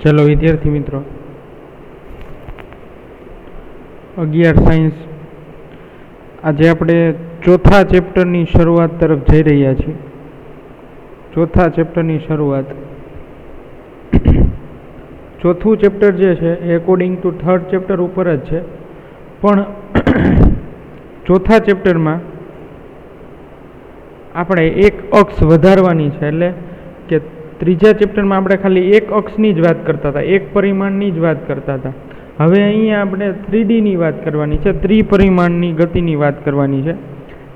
ચલો વિદ્યાર્થી મિત્રો, 11 સાયન્સ આજે આપણે ચોથા ચેપ્ટરની શરૂઆત તરફ જઈ રહ્યા છીએ. ચોથા ચેપ્ટરની શરૂઆત. ચોથું ચેપ્ટર જે છે એ એકોર્ડિંગ ટુ થર્ડ ચેપ્ટર ઉપર જ છે, પણ ચોથા ચેપ્ટરમાં આપણે એક અક્ષ વધારવાની છે. એટલે કે ત્રીજા ચેપ્ટરમાં આપણે ખાલી એક અક્ષની જ વાત કરતા હતા, એક પરિમાણની જ વાત કરતા હતા. હવે અહીંયા આપણે 3Dની વાત કરવાની છે, ત્રિપરિમાણની ગતિની વાત કરવાની છે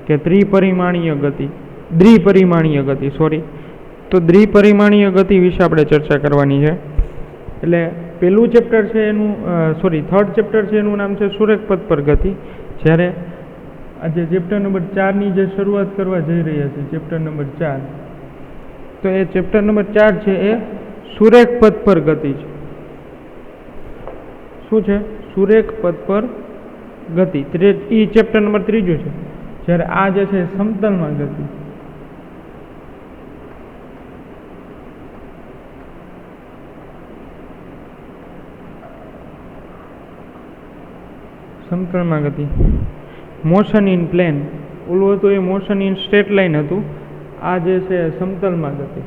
કે દ્વિપરિમાણીય ગતિ. તો દ્વિપરિમાણીય ગતિ વિશે આપણે ચર્ચા કરવાની છે. એટલે પહેલું ચેપ્ટર છે એનું થર્ડ ચેપ્ટર છે એનું નામ છે સુરેખ પથ પર ગતિ. જ્યારે આજે ચેપ્ટર નંબર 4ની જે શરૂઆત કરવા જઈ રહ્યા છે, ચેપ્ટર નંબર 4, તો એ ચેપ્ટર નંબર 4 છે એ સુરેખ પથ પર ગતિ છે. શું છે? સુરેખ પથ પર ગતિ. એ ચેપ્ટર નંબર 3 છે. જ્યારે આ જે છે સમતલમાં ગતિ. સમતલમાં ગતિ, મોશન ઇન પ્લેન. ઓલું હતું એ મોશન ઇન સ્ટ્રેટ લાઇન હતું, આ જે છે સમતલમાં ગતિ.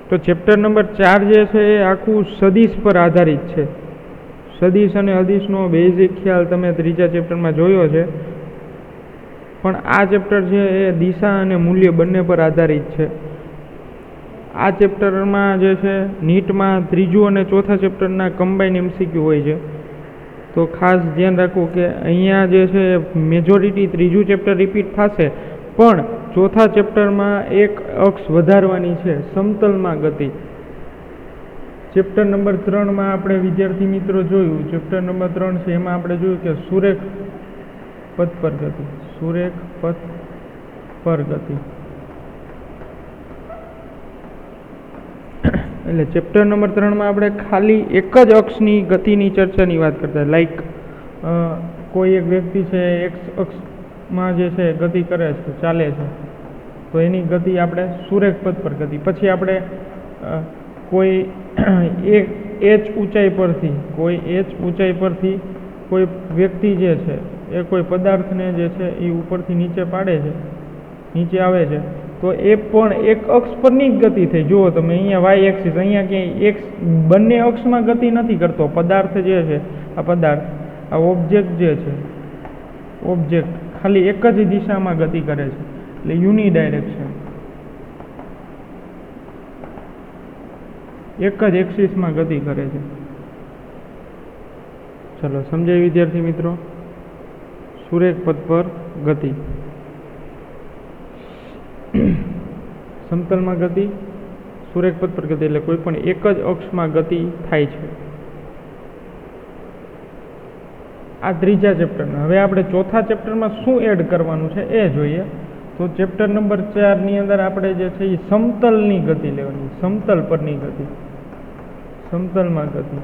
તો ચેપ્ટર નંબર 4 જે છે એ આખું સદિશ પર આધારિત છે. સદિશ અને અદિશનો બેઝિક ખ્યાલ તમે ત્રીજા ચેપ્ટરમાં જોયો છે, પણ આ ચેપ્ટર છે એ દિશા અને મૂલ્ય બંને પર આધારિત છે. આ ચેપ્ટરમાં જે છે નીટમાં ત્રીજું અને ચોથા ચેપ્ટરના કમ્બાઈન MCQ હોય છે. તો ખાસ ધ્યાન રાખવું કે અહીંયા જે છે મેજોરિટી ત્રીજું ચેપ્ટર રિપીટ થશે, પણ ચોથા ચેપ્ટરમાં એક અક્ષ વધારવાની છે, સમતલમાં ગતિ. ચેપ્ટર નંબર 3માં આપણે વિદ્યાર્થી મિત્રો જોયું, ચેપ્ટર નંબર 3 છે એમાં આપણે જોયું કે સુરેખ પથ પર ગતિ. સુરેખ પથ પર ગતિ એટલે ચેપ્ટર નંબર 3માં આપણે ખાલી એક જ અક્ષની ગતિની ચર્ચાની વાત કરતા. લાઈક કોઈ એક વ્યક્તિ છે એક અક્ષમાં જે છે ગતિ કરે છે, ચાલે છે, તો એની ગતિ આપણે સુરેખ પથ પર ગતિ. પછી આપણે કોઈ એક h ઊંચાઈ પરથી કોઈ વ્યક્તિ જે છે એ કોઈ પદાર્થને જે છે એ ઉપરથી નીચે આવે છે, તો એ પણ એક અક્ષ પરની જ ગતિ થઈ. જુઓ તમે અહીંયા y એક્સિસ, અહીંયા ક્યાંય બંને અક્ષમાં ગતિ નથી કરતો. પદાર્થ જે છે, આ ઓબ્જેક્ટ જે છે, ઓબ્જેક્ટ ખાલી એક જ દિશામાં ગતિ કરે છે, એટલે યુનિડાયરેક્શન, એક જ એક્સિસમાં ગતિ કરે છે. ચલો સમજાય વિદ્યાર્થી મિત્રો? સુરેખ પથ પર ગતિ, સમતલમાં ગતિ, સુરેખ પથ પર ગતિ, એટલે કોઈ પણ એક જ અક્ષમાં ગતિ થાય છે. આ ત્રીજા ચેપ્ટરમાં. હવે આપણે ચોથા ચેપ્ટરમાં શું એડ કરવાનું છે એ જોઈએ. તો ચેપ્ટર નંબર 4ની અંદર આપણે જે છે એ સમતલની ગતિ લેવાની, સમતલ પરની ગતિ, સમતલમાં ગતિ.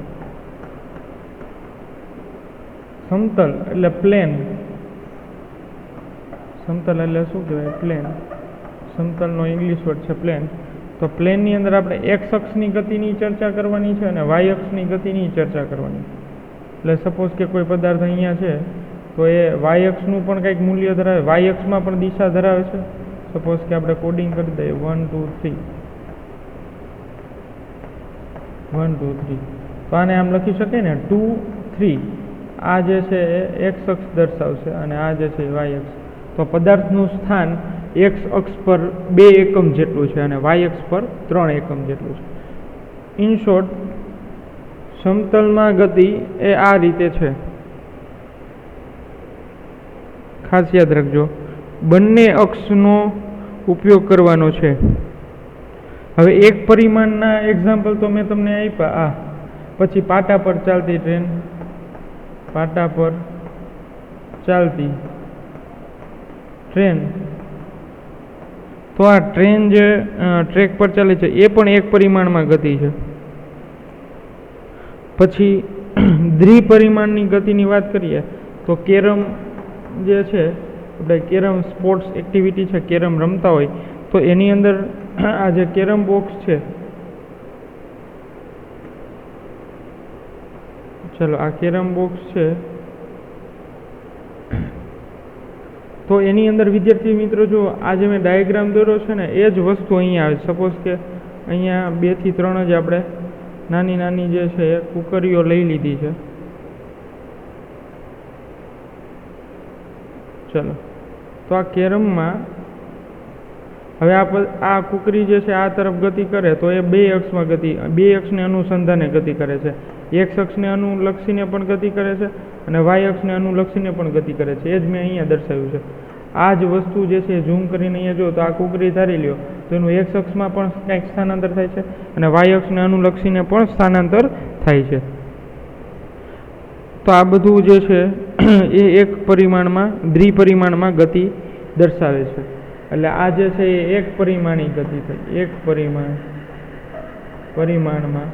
સમતલ એટલે પ્લેન. સમતલ એટલે શું કહેવાય? પ્લેન. સમતલનો ઇંગ્લિશ વર્ડ છે પ્લેન. તો પ્લેનની અંદર આપણે x અક્ષની ગતિની ચર્ચા કરવાની છે અને y અક્ષની ગતિની ચર્ચા કરવાની. એટલે સપોઝ કે કોઈ પદાર્થ અહીંયા છે, તો એ y અક્ષનું પણ કંઈક મૂલ્ય ધરાવે, y અક્ષમાં પણ દિશા ધરાવે છે. સપોઝ કે આપણે કોડિંગ કરી દઈએ 1 2 3, 1 2 3. તો આને આમ લખી શકાય ને 2 3. આ જે છે એ x અક્ષ દર્શાવશે અને આ જે છે y અક્ષ. તો પદાર્થનું સ્થાન x અક્ષ પર 2 એકમ જેટલું છે અને y અક્ષ પર 3 એકમ જેટલું છે. ઇન શોર્ટ, સમતલમાં ગતિ એ આ રીતે છે. ખાસ યાદ રાખજો, બંને અક્ષનો ઉપયોગ કરવાનો છે. હવે એક પરિમાણના એક્ઝામ્પલ તો મેં તમને આપ્યા. પછી પાટા પર ચાલતી ટ્રેન, પાટા પર ચાલતી ટ્રેન. તો આ ટ્રેન જે ટ્રેક પર ચાલે છે એ પણ એક પરિમાણમાં ગતિ છે. પછી દ્વિપરિમાણની ગતિની વાત કરીએ તો કેરમ જે છે, આપણે કેરમ સ્પોર્ટ્સ એક્ટિવિટી છે, કેરમ રમતા હોય તો એની અંદર આ જે કેરમ બોક્સ છે ચલો આ કેરમ બોક્સ છે, તો એની અંદર વિદ્યાર્થી મિત્રો જો આ જે મેં ડાયાગ્રામ દોર્યો છે ને એ જ વસ્તુ અહીંયા આવે. સપોઝ કે અહીંયા 2 થી 3 જ આપણે નાની નાની જે છે એ કુકરીઓ લઈ લીધી છે. ચલો તો આ કેરમમાં હવે આ કુકરી જે છે આ તરફ ગતિ કરે તો એ 2 અક્ષમાં બે અક્ષને અનુસંધાને ગતિ કરે છે. એક્સ અક્ષને અનુલક્ષીને પણ ગતિ કરે છે અને વાય અક્ષને અનુલક્ષીને પણ ગતિ કરે છે. એ જ મેં અહીંયા દર્શાવ્યું છે. આ જ વસ્તુ જે છે ઝૂમ કરીને અહીંયા જો તો આ કુકરી ધારી લ્યો તો એનું એક્સ અક્ષમાં પણ કંઈક સ્થાનાંતર થાય છે અને વાય અક્ષને અનુલક્ષીને પણ સ્થાનાંતર થાય છે. તો આ બધું જે છે એ એક પરિમાણમાં દ્વિપરિમાણમાં ગતિ દર્શાવે છે. એટલે આ જે છે એ એક પરિમાણી ગતિ થઈ, એક પરિમાણમાં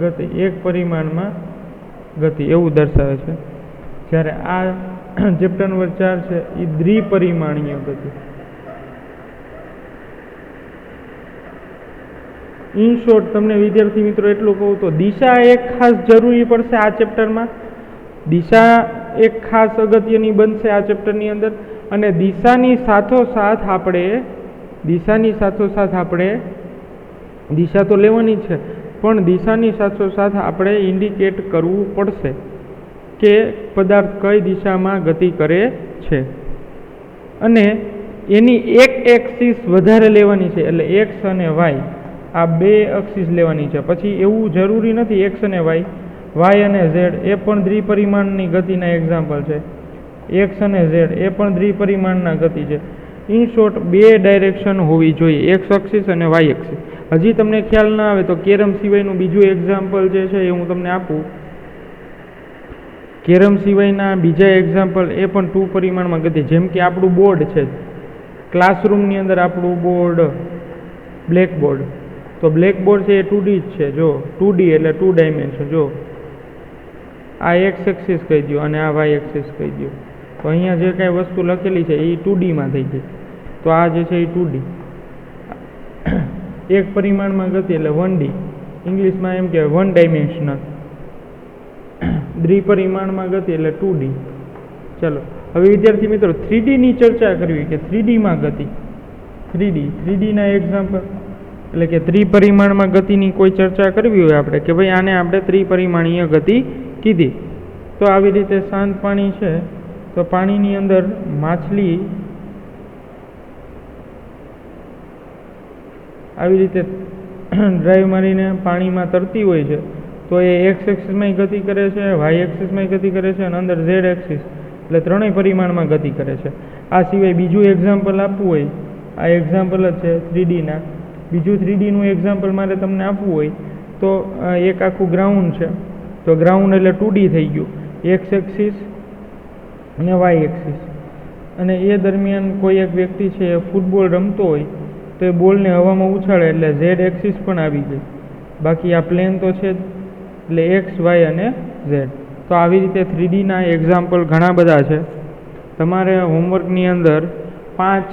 ગતિ, એક પરિમાણમાં ગતિ એવું દર્શાવે છે. જ્યારે આ ચેપ્ટર નંબર 4 છે એ દ્વિપરિમાણીય ગતિ. ઇન શોર્ટ તમને વિદ્યાર્થી મિત્રો એટલું કહું તો દિશા એક ખાસ જરૂરી પડશે આ ચેપ્ટરમાં. દિશા એક ખાસ અગત્યની બનશે આ ચેપ્ટરની અંદર. અને દિશાની સાથોસાથ આપણે દિશા તો લેવાની છે, પણ દિશાની સાથોસાથ આપણે ઇન્ડિકેટ કરવું પડશે કે પદાર્થ કઈ દિશામાં ગતિ કરે છે. અને એની એક એક્સિસ વધારે લેવાની છે, એટલે એક્સ અને વાય આ 2 એક્સિસ લેવાની છે. પછી એવું જરૂરી નથી એક્સ અને વાય અને ઝેડ એ પણ દ્વિપરિમાણની ગતિના એક્ઝામ્પલ છે. એક્સ અને ઝેડ એ પણ દ્વિપરિમાણના ગતિ છે. ઇન શોર્ટ 2 ડાયરેક્શન હોવી જોઈએ, એક્સ એક્સિસ અને વાય એક્સિસ. હજી તમને ખ્યાલ ના આવે તો કેરમ સિવાયનું બીજું એક્ઝામ્પલ જે છે એ હું તમને આપું. કેરમ સિવાયના બીજા એક્ઝામ્પલ એ પણ 2 પરિમાણમાં ગતિ. જેમ કે આપણું બોર્ડ છે, ક્લાસરૂમની અંદર આપણું બોર્ડ બ્લેકબોર્ડ, તો બ્લેકબોર્ડ છે એ 2D જ છે. જો 2D એટલે 2 ડાયમેન્શન. જો આ એક્સ એક્સિસ કહી દો અને આ વાય એક્સિસ કહી દો, તો અહીંયા જે કાંઈ વસ્તુ લખેલી છે એ 2Dમાં થઈ ગઈ. તો આ જે છે એ 2D. એક પરિમાણમાં ગતિ એટલે 1D, ઇંગ્લિશમાં એમ કહેવાય 1 ડાયમેન્શનલ. દ્વિપરિમાણમાં ગતિ એટલે 2D. ચલો હવે વિદ્યાર્થી મિત્રો 3Dની ચર્ચા કરવી કે 3Dમાં ગતિ. 3Dના એક્ઝામ્પલ એટલે કે ત્રિપરિમાણમાં ગતિની કોઈ ચર્ચા કરવી હોય આપણે કે ભાઈ આને આપણે ત્રિપરિમાણીય ગતિ કીધી. તો આવી રીતે શાંત પાણી છે, તો પાણીની અંદર માછલી આવી રીતે ડ્રાઈવ મારીને પાણીમાં તરતી હોય છે, તો એ એક્સ એક્સિસમાં ગતિ કરે છે, વાય એક્સિસમાં ગતિ કરે છે અને અંદર ઝેડ એક્સિસ એટલે 3 પરિમાણમાં ગતિ કરે છે. આ સિવાય બીજું એક્ઝામ્પલ આપવું હોય, આ એક્ઝામ્પલ જ છે 3Dના. બીજું 3Dનું એક્ઝામ્પલ મારે તમને આપવું હોય તો એક આખું ગ્રાઉન્ડ છે, તો ગ્રાઉન્ડ એટલે 2D થઈ ગયું, એક્સ એક્સિસ અને વાય એક્સિસ. અને એ દરમિયાન કોઈ એક વ્યક્તિ છે એ ફૂટબોલ રમતો હોય તો એ બોલને હવામાં ઉછાળે એટલે ઝેડ એક્સિસ પણ આવી ગઈ. બાકી આ પ્લેન તો છે જ, એટલે એક્સ વાય અને ઝેડ. તો આવી રીતે 3Dના એક્ઝામ્પલ ઘણા બધા છે. તમારે હોમવર્કની અંદર 5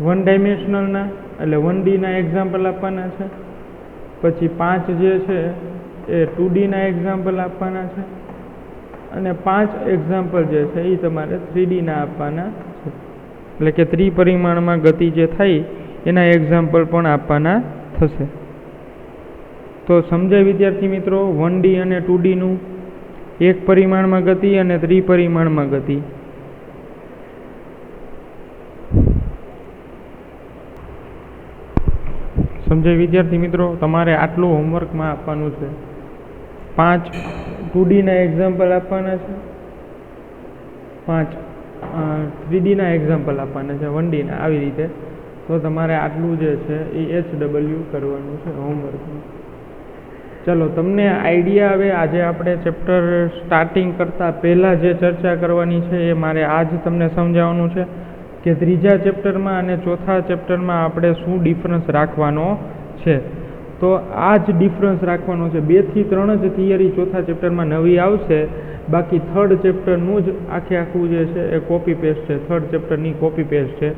1 ડાયમેન્શનલના એટલે 1Dના એક્ઝામ્પલ આપવાના છે, પછી 5 જે છે એ 2Dના એક્ઝામ્પલ આપવાના છે, અને 5 એક્ઝામ્પલ જે છે એ તમારે 3Dના આપવાના છે. એટલે કે ત્રિપરિમાણમાં ગતિ જે થાય એના એક્ઝામ્પલ પણ આપવાના થશે. તો સમજાય વિદ્યાર્થી મિત્રો 1D અને 2Dનું, એક પરિમાણમાં ગતિ અને ત્રિપરિમાણમાં ગતિ. સમજાય વિદ્યાર્થી મિત્રો? તમારે આટલું હોમવર્કમાં આપવાનું છે. 5 2Dના એક્ઝામ્પલ આપવાના છે, 5 3Dના એક્ઝામ્પલ આપવાના છે, 1Dના. આવી રીતે તો તમારે આટલું જે છે એ HW કરવાનું છે હોમવર્કમાં. ચલો તમને આઈડિયા આવે. આજે આપણે ચેપ્ટર સ્ટાર્ટિંગ કરતાં પહેલાં જે ચર્ચા કરવાની છે એ મારે આજ તમને સમજાવવાનું છે કે ત્રીજા ચેપ્ટરમાં અને ચોથા ચેપ્ટરમાં આપણે શું ડિફરન્સ રાખવાનો છે. તો આ જ ડિફરન્સ રાખવાનો છે. 2 થી 3 જ થિયરી ચોથા ચેપ્ટરમાં નવી આવશે, બાકી થર્ડ ચેપ્ટરનું જ આખું જે છે એ કોપી પેસ્ટ છે. થર્ડ ચેપ્ટરની કોપી પેસ્ટ છે.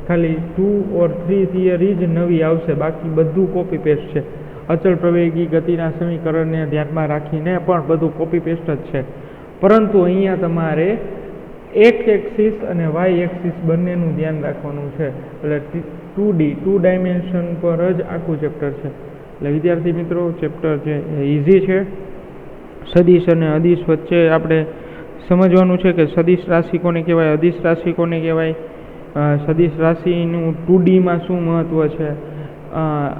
ખાલી 2 or 3 થિયરી જ નવી આવશે, બાકી બધું કોપી પેસ્ટ છે. અચળ પ્રવેગી ગતિના સમીકરણને ધ્યાનમાં રાખીને પણ બધું કોપી પેસ્ટ જ છે, પરંતુ અહીંયા તમારે એક્સ એક્સિસ અને વાય એક્સિસ બંનેનું ધ્યાન રાખવાનું છે. એટલે 2D 2 ડાયમેન્શન પર જ આખું ચેપ્ટર છે. એટલે વિદ્યાર્થી મિત્રો, ચેપ્ટર છે એ ઇઝી છે. સદિશ અને અદિશ વચ્ચે આપણે સમજવાનું છે કે સદિશ રાશિ કોને કહેવાય, અદિશ રાશિ કોને કહેવાય, સદિશ રાશિનું 2Dમાં શું મહત્ત્વ છે,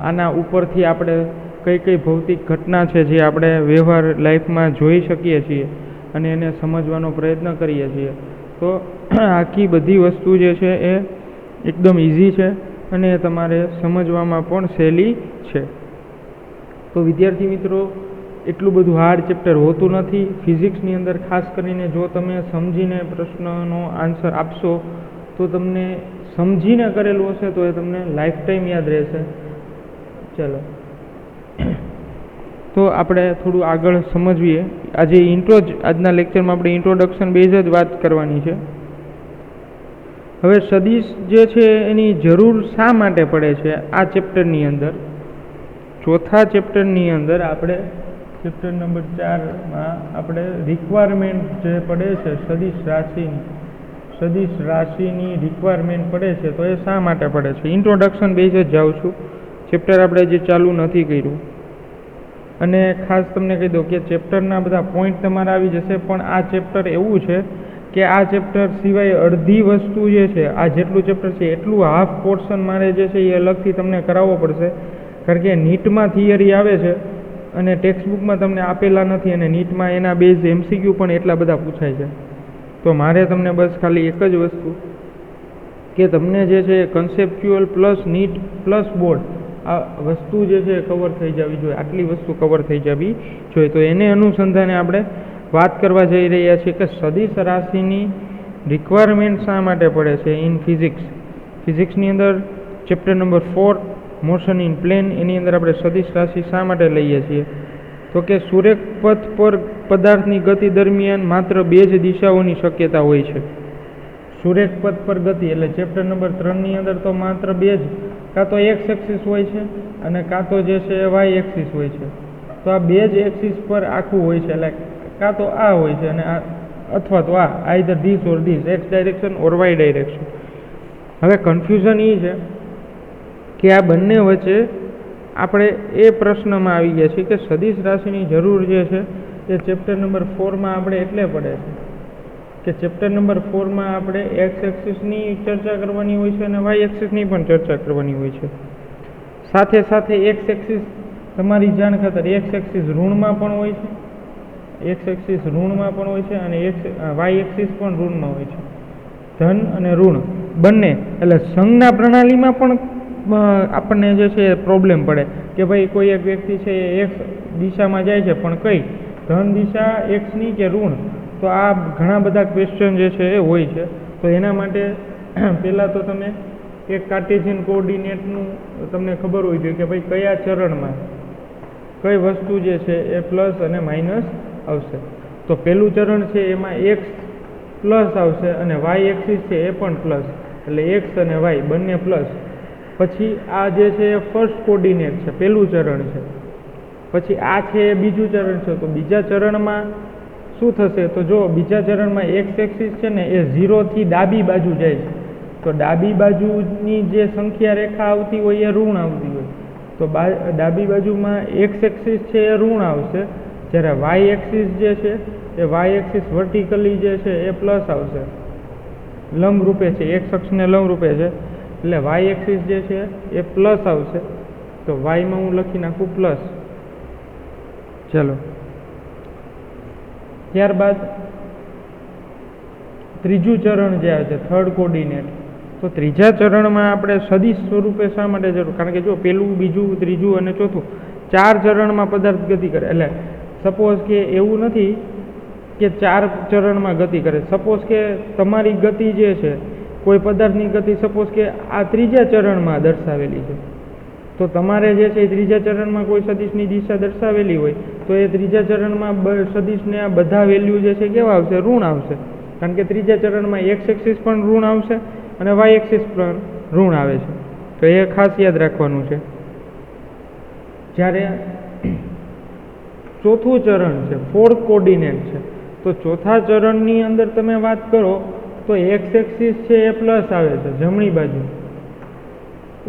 આના ઉપરથી આપણે કઈ કઈ ભૌતિક ઘટના છે જે આપણે વ્યવહાર લાઈફમાં જોઈ શકીએ છીએ અને એને સમજવાનો પ્રયત્ન કરીએ છીએ. તો આખી બધી વસ્તુ જે છે એ એકદમ ઇઝી છે અને તમારે સમજવામાં પણ સહેલી છે. તો વિદ્યાર્થી મિત્રો, એટલું બધું હાર્ડ ચેપ્ટર હોતું નથી. ફિઝિક્સની અંદર ખાસ કરીને જો તમે સમજીને પ્રશ્નનો આન્સર આપશો તો તમને સમજીને કરેલું હશે તો એ તમને લાઈફ ટાઈમ યાદ રહેશે. ચલો, તો આપણે થોડું આગળ સમજીએ. આજે આજના લેક્ચરમાં આપણે ઇન્ટ્રોડક્શન બેઝ જ વાત કરવાની છે. હવે સદિશ જે છે એની જરૂર શા માટે પડે છે આ ચેપ્ટરની અંદર? ચોથા ચેપ્ટરની અંદર આપણે ચેપ્ટર નંબર 4માં આપણે રિક્વાયરમેન્ટ જે પડે છે સદિશ રાશિની રિક્વાયરમેન્ટ પડે છે, તો એ શા માટે પડે છે? ઇન્ટ્રોડક્શન બેઝ જ જાઉં છું. ચેપ્ટર આપણે જે ચાલુ નથી કર્યું. અને ખાસ તમને કહી દઉં કે ચેપ્ટરના બધા પોઈન્ટ તમારા આવી જશે, પણ આ ચેપ્ટર એવું છે કે આ ચેપ્ટર સિવાય અડધી વસ્તુ જે છે, આ જેટલું ચેપ્ટર છે એટલું હાફ પોર્શન મારે જે છે એ અલગથી તમને કરાવવો પડશે. કારણ કે નીટમાં થિયરી આવે છે અને ટેક્સ્ટબુકમાં તમને આપેલા નથી, અને નીટમાં એના બેઝ MCQ પણ એટલા બધા પૂછાય છે. તો મારે તમને બસ ખાલી એક જ વસ્તુ કે તમને જે છે conceptual plus NEET plus board આ વસ્તુ જે છે કવર થઈ જવી જોઈએ, આટલી વસ્તુ કવર થઈ જવી જોઈએ. તો એને અનુસંધાને આપણે વાત કરવા જઈ રહ્યા છીએ કે સદિશ રાશિની રિક્વાયરમેન્ટ શા માટે પડે છે ઇન ફિઝિક્સ. ફિઝિક્સની અંદર chapter number 4 motion in plane, એની અંદર આપણે સદિશ રાશિ શા માટે લઈએ છીએ? તો કે સુરેખ પથ પર પદાર્થની ગતિ દરમિયાન માત્ર 2 જ દિશાઓની શક્યતા હોય છે. સુરેખ પથ પર ગતિ એટલે ચેપ્ટર નંબર 3ની અંદર તો માત્ર 2 જ, કાં તો એક્સ એક્સિસ હોય છે અને કાં તો જે છે વાય એક્સિસ હોય છે. તો આ 2 જ એક્સિસ પર આખું હોય છે, એટલે કાં તો આ હોય છે અને આ અથવા તો આ either this or this, X direction or Y direction. હવે કન્ફ્યુઝન એ છે કે આ બંને વચ્ચે આપણે એ પ્રશ્નમાં આવી ગયા છીએ કે સદિશ રાશિની જરૂર જે છે એ ચેપ્ટર નંબર 4માં આપણે એટલે પડે છે કે ચેપ્ટર નંબર 4માં આપણે એક્સ એક્સિસની ચર્ચા કરવાની હોય છે અને વાય એક્સિસની પણ ચર્ચા કરવાની હોય છે. સાથે સાથે એક્સ એક્સિસ, તમારી જાણ ખાતર એક્સ એક્સિસ ઋણમાં પણ હોય છે, એક્સ એક્સિસ ઋણમાં પણ હોય છે અને વાય એક્સિસ પણ ઋણમાં હોય છે. ધન અને ઋણ બંને, એટલે સંજ્ઞા પ્રણાલીમાં પણ આપણને જે છે પ્રોબ્લેમ પડે કે ભાઈ કોઈ એક વ્યક્તિ છે એ એક્સ દિશામાં જાય છે, પણ કઈ ધન દિશા એક્સની કે ઋણ? તો આ ઘણા બધા ક્વેશ્ચન જે છે એ હોય છે. તો એના માટે પહેલાં તો તમે એક કાર્ટેશિયન કોઓર્ડિનેટનું તમને ખબર હોવી જોઈએ કે ભાઈ કયા ચરણમાં કઈ વસ્તુ જે છે એ પ્લસ અને માઇનસ આવશે. તો પહેલું ચરણ છે એમાં એક્સ પ્લસ આવશે અને વાય એક્સિસ છે એ પણ પ્લસ, એટલે એક્સ અને વાય બંને પ્લસ. પછી આ જે છે એ ફર્સ્ટ કોઓર્ડિનેટ છે, પહેલું ચરણ છે. પછી આ છે એ બીજું ચરણ છે. તો બીજા ચરણમાં શું થશે? તો જો બીજા ચરણમાં એક્સ એક્સિસ છે ને એ 0થી ડાબી બાજુ જાય છે, તો ડાબી બાજુની જે સંખ્યા રેખા આવતી હોય એ ઋણ આવતી હોય, તો ડાબી બાજુમાં એક્સ એક્સિસ છે એ ઋણ આવશે, જ્યારે વાય એક્સિસ જે છે એ વાય એક્સિસ વર્ટિકલી જે છે એ પ્લસ આવશે, લંબ રૂપે છે, એક્સ અક્ષને લંબ રૂપે છે, એટલે વાય એક્સિસ જે છે એ પ્લસ આવશે. તો વાયમાં હું લખી નાખું પ્લસ. ચલો, ત્યારબાદ ત્રીજું ચરણ જે આવે છે થર્ડ કોઓર્ડિનેટ. તો ત્રીજા ચરણમાં આપણે સદિશ સ્વરૂપે શા માટે જરૂર? કારણ કે જો પહેલું, બીજું, ત્રીજું અને ચોથું 4 ચરણમાં પદાર્થ ગતિ કરે. એટલે સપોઝ કે એવું નથી કે 4 ચરણમાં ગતિ કરે. સપોઝ કે તમારી ગતિ જે છે, કોઈ પદાર્થની ગતિ સપોઝ કે આ ત્રીજા ચરણમાં દર્શાવેલી છે, તો તમારે જે છે એ ત્રીજા ચરણમાં કોઈ સદિશની દિશા દર્શાવેલી હોય તો એ ત્રીજા ચરણમાં સદિશને આ બધા વેલ્યુ જે છે કેવા આવશે? ઋણ આવશે. કારણ કે ત્રીજા ચરણમાં એક્સ એક્સિસ પણ ઋણ આવશે અને વાય એક્સિસ પણ ઋણ આવે છે. તો એ ખાસ યાદ રાખવાનું છે. જ્યારે ચોથું ચરણ છે ફોર્થ કોર્ડિનેટ છે, તો ચોથા ચરણની અંદર તમે વાત કરો તો એક્સ એક્સિસ છે એ પ્લસ આવે છે જમણી બાજુ,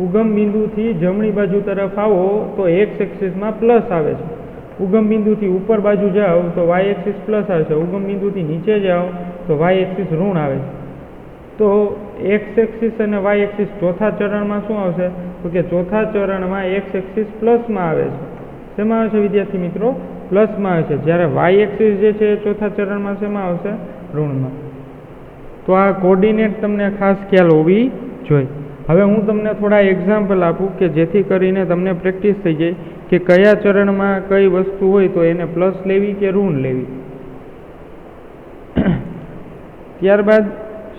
ઉગમ બિંદુથી જમણી બાજુ તરફ આવો તો એક્સ એક્સિસમાં પ્લસ આવે છે, ઉગમ બિંદુથી ઉપર બાજુ જાઓ તો વાય એક્સિસ પ્લસ આવે છે, ઉગમ બિંદુથી નીચે જાઓ તો વાય એક્સિસ ઋણ આવે છે. તો એક્સ એક્સિસ અને વાય એક્સિસ ચોથા ચરણમાં શું આવશે? તો કે ચોથા ચરણમાં એક્સ એક્સિસ પ્લસમાં આવે છે. શેમાં આવે છે વિદ્યાર્થી મિત્રો? પ્લસમાં આવે છે. જ્યારે વાય એક્સિસ જે છે એ ચોથા ચરણમાં શેમાં આવશે? ઋણમાં. તો આ કોર્ડિનેટ તમને ખાસ ખ્યાલ હોવી જોઈએ. હવે હું તમને થોડા એક્ઝામ્પલ આપું કે જેથી કરીને તમને પ્રેક્ટિસ થઈ જાય કે કયા ચરણમાં કઈ વસ્તુ હોય તો એને પ્લસ લેવી કે ઋણ લેવી. ત્યારબાદ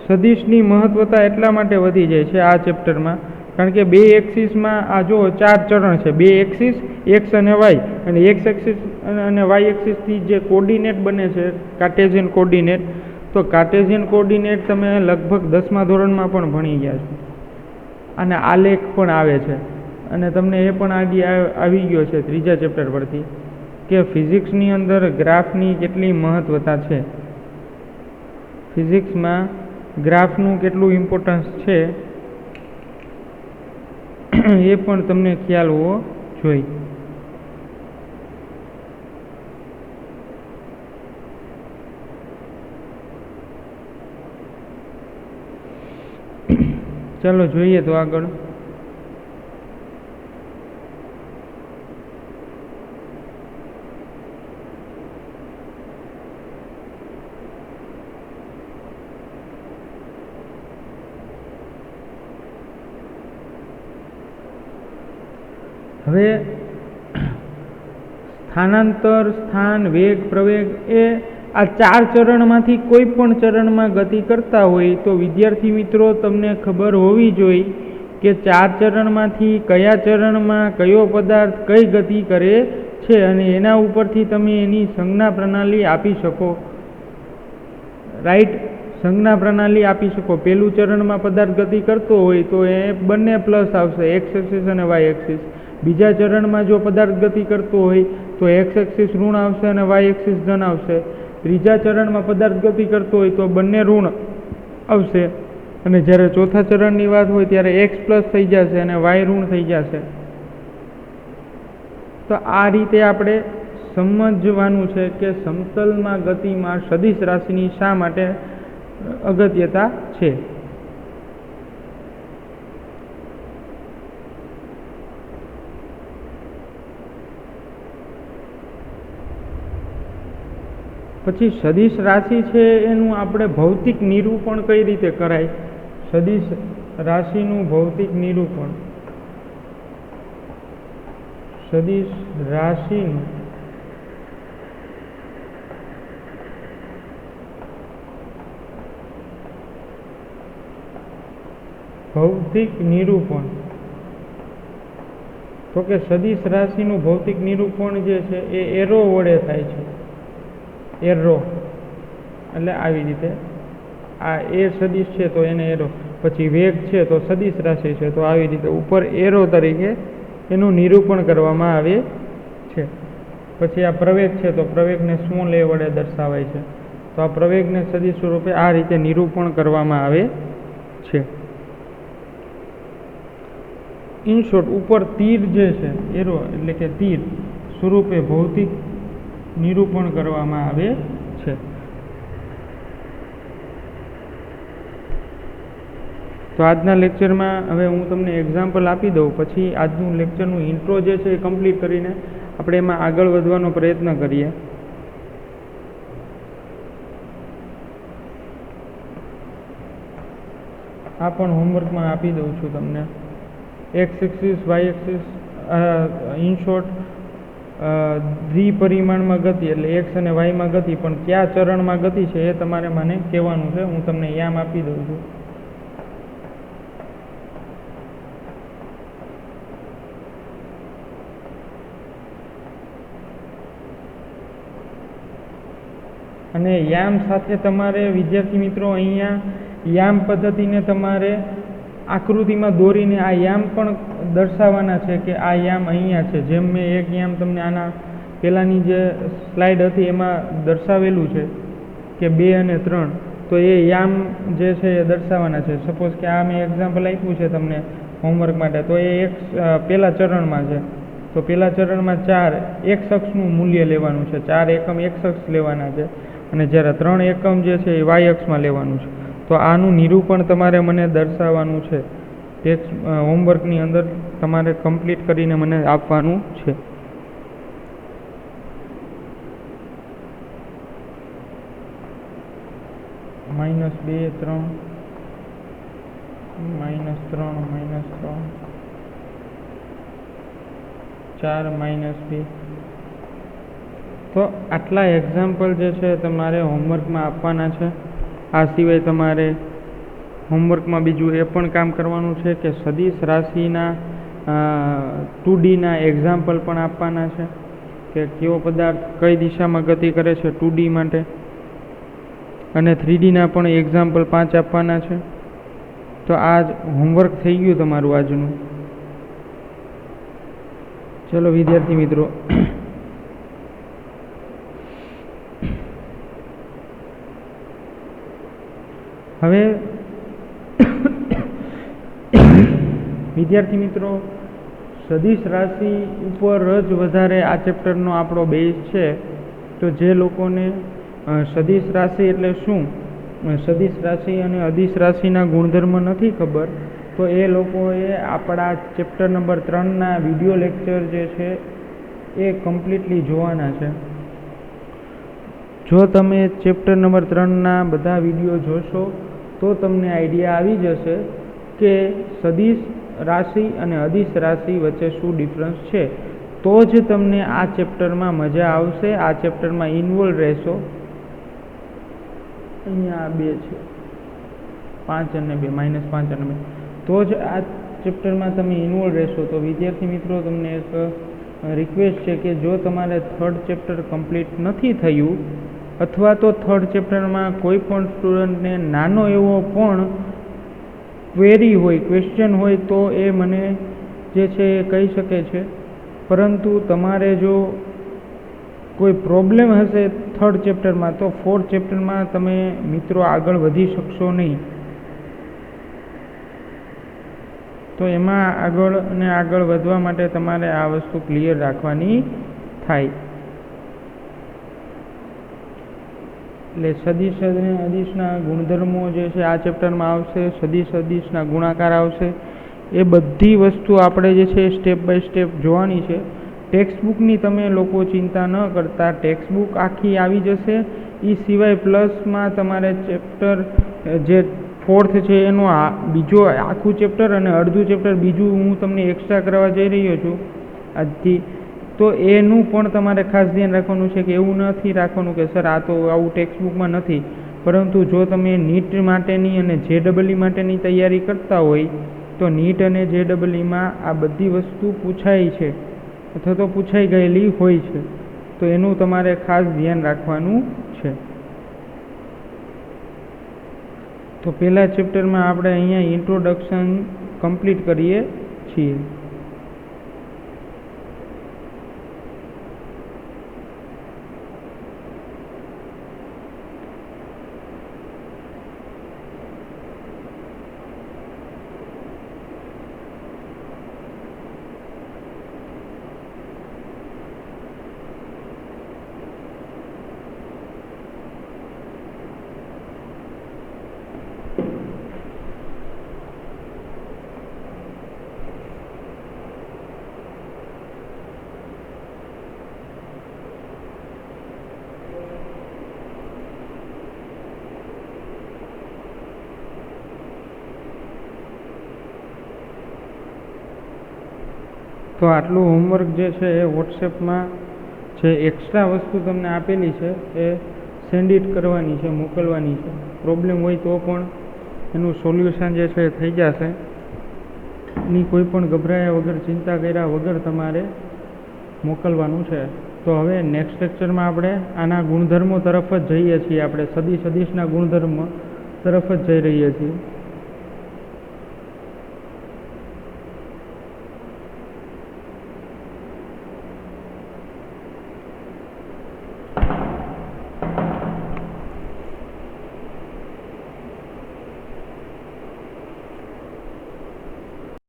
સદિશની મહત્વતા એટલા માટે વધી જાય છે આ ચેપ્ટરમાં કારણ કે બે એક્સિસમાં આ જો 4 ચરણ છે, બે એક્સિસ એક્સ અને વાય, અને એક્સ એક્સિસ અને વાય એક્સિસથી જે કોર્ડિનેટ બને છે કાર્ટેશિયન કોર્ડિનેટ, તો કાર્ટેશિયન કોર્ડિનેટ તમે લગભગ 10મા ધોરણમાં પણ ભણી ગયા છો અને આલેખ પણ આવે છે અને તમને એ પણ આઈડિયા આવી ગયો છે ત્રીજા ચેપ્ટર પરથી કે ફિઝિક્સની અંદર ગ્રાફની કેટલી મહત્વતા છે, ફિઝિક્સમાં ગ્રાફનું કેટલું ઇમ્પોર્ટન્સ છે એ પણ તમને ખ્યાલ હોવો જોઈએ. ચાલો જોઈએ તો આગળ. હવે સ્થાનાંતર, સ્થાન, વેગ, પ્રવેગ એ આ 4 ચરણમાંથી કોઈ પણ ચરણમાં ગતિ કરતા હોય તો વિદ્યાર્થી મિત્રો તમને ખબર હોવી જોઈએ કે 4 ચરણમાંથી કયા ચરણમાં કયો પદાર્થ કઈ ગતિ કરે છે અને એના ઉપરથી તમે એની સંજ્ઞા પ્રણાલી આપી શકો. રાઈટ, સંજ્ઞા પ્રણાલી આપી શકો. પહેલું ચરણમાં પદાર્થ ગતિ કરતો હોય તો એ બંને પ્લસ આવશે, એક્સ એક્સિસ અને વાય એક્સિસ. બીજા ચરણમાં જો પદાર્થ ગતિ કરતો હોય તો એક્સ એક્સિસ ઋણ આવશે અને વાય એક્સિસ ધન આવશે. ત્રીજા ચરણમાં પદાર્થ ગતિ કરતો હોય તો બંને ઋણ આવશે અને જ્યારે ચોથા ચરણની વાત હોય ત્યારે એક્સ પ્લસ થઈ જશે અને વાય ઋણ થઈ જશે. તો આ રીતે આપણે સમજવાનું છે કે સમતલમાં ગતિમાં સદિશ રાશિની શા માટે અગત્યતા છે. પછી સદિશ રાશિ છે એનું આપણે ભૌતિક નિરૂપણ કઈ રીતે કરાય? સદિશ રાશિનું ભૌતિક નિરૂપણ, સદિશ રાશિનું ભૌતિક નિરૂપણ. તો કે સદિશ રાશિનું ભૌતિક નિરૂપણ જે છે એ એરો વડે થાય છે. એરો એટલે આવી રીતે આ એ સદિશ છે તો એને એરો, પછી વેગ છે તો સદિશ રાશિ છે તો આવી રીતે ઉપર એરો તરીકે એનું નિરૂપણ કરવામાં આવે છે. પછી આ પ્રવેગ છે તો પ્રવેગને સ્મોલ એ વડે દર્શાવાય છે. તો આ પ્રવેગને સદિશ સ્વરૂપે આ રીતે નિરૂપણ કરવામાં આવે છે. ઇન શોર્ટ ઉપર તીર જે છે એરો એટલે કે તીર સ્વરૂપે ભૌતિક નિરૂપણ કરવામાં આવે છે. તો આજના લેક્ચરમાં હવે હું તમને એક્ઝામ્પલ આપી દઉં, પછી આજનું લેક્ચરનું ઇન્ટ્રો જે છે એ કમ્પ્લીટ કરીને આપણે એમાં આગળ વધવાનો પ્રયત્ન કરીએ. આ પણ હોમવર્કમાં આપી દઉં છું તમને. X axis, y axis, in short દ્વિપરિમાણમાં ગતિ એટલે એક્સ અને વાયમાં ગતિ, પણ કયા ચરણમાં ગતિ છે એ તમારે મને કહેવાનું છે. હું તમને યામ આપી દઉં છું. અને યામ સાથે તમારે વિદ્યાર્થી મિત્રો અહીંયા યામ પદ્ધતિને તમારે આકૃતિમાં દોરીને આ યામ પણ દર્શાવવાના છે કે આ યામ અહીંયા છે. જેમ મેં એક યામ તમને આના પહેલાંની જે સ્લાઇડ હતી એમાં દર્શાવેલું છે કે 2 અને 3, તો એ યામ જે છે એ દર્શાવવાના છે. સપોઝ કે આ મેં એક્ઝામ્પલ આપ્યું છે તમને હોમવર્ક માટે, તો એ પહેલા ચરણમાં છે. તો પહેલા ચરણમાં 4 x અક્ષનું મૂલ્ય લેવાનું છે, 4 એકમ x અક્ષ લેવાના છે, અને જ્યારે 3 એકમ જે છે એ y અક્ષમાં લેવાનું છે. તો આનું નિરૂપણ તમારે મને દર્શાવવાનું છે. ટેક્સ્ટ હોમવર્કની અંદર તમારે કમ્પ્લીટ કરીને મને આપવાનું છે. -2 3 -3 4 -2. તો આટલા એક્ઝામ્પલ જે છે તમારે હોમવર્કમાં આપવાના છે. આ સિવાય તમારે હોમવર્કમાં બીજું એ પણ કામ કરવાનું છે કે સદિશ રાશિના 2Dના એક્ઝામ્પલ પણ આપવાના છે કે કેવો પદાર્થ કઈ દિશામાં ગતિ કરે છે 2D માટે, અને 3Dના પણ એક્ઝામ્પલ 5 આપવાના છે. તો આ જ હોમવર્ક થઈ ગયું તમારું આજનું. ચલો વિદ્યાર્થી મિત્રો, હવે વિદ્યાર્થી મિત્રો સદિશ રાશિ ઉપર જ વધારે આ ચેપ્ટરનો આપણો બેઝ છે. તો જે લોકોને સદિશ રાશિ એટલે શું, સદિશ રાશિ અને અદિશ રાશિના ગુણધર્મ નથી ખબર, તો એ લોકોએ આપણા ચેપ્ટર નંબર 3ના વિડીયો લેક્ચર જે છે એ કમ્પ્લીટલી જોવાના છે. જો તમે ચેપ્ટર નંબર 3ના બધા વિડીયો જોશો તો તમને આઈડિયા આવી જશે કે સદિશ રાશિ અને અદિશ રાશિ વચ્ચે શું ડિફરન્સ છે. તો જ તમને આ ચેપ્ટરમાં મજા આવશે, આ ચેપ્ટરમાં ઇન્વોલ્વ રહેશો. અહીંયા 2 છે, 5 અને 2, -5 અને 2, તો જ આ ચેપ્ટરમાં તમે ઇન્વોલ્વ રહેશો. તો વિદ્યાર્થી મિત્રો તમને એક રિક્વેસ્ટ છે કે જો તમારે 3rd ચેપ્ટર કમ્પ્લીટ નથી થયું, અથવા તો 3rd ચેપ્ટરમાં કોઈ પણ સ્ટુડન્ટને નાનો એવો પણ ક્વેરી હોય, ક્વેશ્ચન હોય, તો એ મને જે છે એ કહી શકે છે. પરંતુ તમારે જો કોઈ પ્રોબ્લેમ હશે 3rd ચેપ્ટરમાં, તો 4th ચેપ્ટરમાં તમે મિત્રો આગળ વધી શકશો નહીં. તો એમાં આગળ વધવા માટે તમારે આ વસ્તુ ક્લિયર રાખવાની થાય. એટલે સદિશ અને અદિશના ગુણધર્મો જે છે આ ચેપ્ટરમાં આવશે, સદિશ અદિશના ગુણાકાર આવશે. એ બધી વસ્તુ આપણે જે છે સ્ટેપ બાય સ્ટેપ જોવાની છે. ટેક્સ્ટબુકની તમે લોકો ચિંતા ન કરતા, ટેક્સ્ટબુક આખી આવી જશે. એ સિવાય પ્લસમાં તમારે ચેપ્ટર જે 4th છે એનો બીજો આખું ચેપ્ટર અને અડધું ચેપ્ટર બીજું હું તમને એક્સ્ટ્રા કરવા જઈ રહ્યો છું આજથી. તો એનું પણ તમારે ખાસ ધ્યાન રાખવાનું છે કે એવું નથી રાખવાનું કે સર આ તો આવું ટેક્સ્ટબુકમાં નથી. પરંતુ જો તમે નીટ માટેની અને JEE માટેની તૈયારી કરતા હોય તો નીટ અને JEEમાં આ બધી વસ્તુ પૂછાય છે અથવા તો પૂછાઈ ગયેલી હોય છે. તો એનું તમારે ખાસ ધ્યાન રાખવાનું છે. તો પહેલા ચેપ્ટરમાં આપણે અહીંયા ઇન્ટ્રોડક્શન કમ્પ્લીટ કરીએ છીએ. તો આટલું હોમવર્ક જે છે એ વોટ્સએપમાં જે એક્સ્ટ્રા વસ્તુ તમને આપેલી છે એ સેન્ડ ઇટ કરવાની છે, મોકલવાની છે. પ્રોબ્લેમ હોય તો પણ એનું સોલ્યુશન જે છે એ થઈ જશે. એની કોઈ પણ ગભરાયા વગર, ચિંતા કર્યા વગર તમારે મોકલવાનું છે. તો હવે નેક્સ્ટ લેક્ચરમાં આપણે આના ગુણધર્મો તરફ જ જઈએ છીએ. આપણે સદિશના ગુણધર્મ તરફ જ જઈ રહીએ છીએ.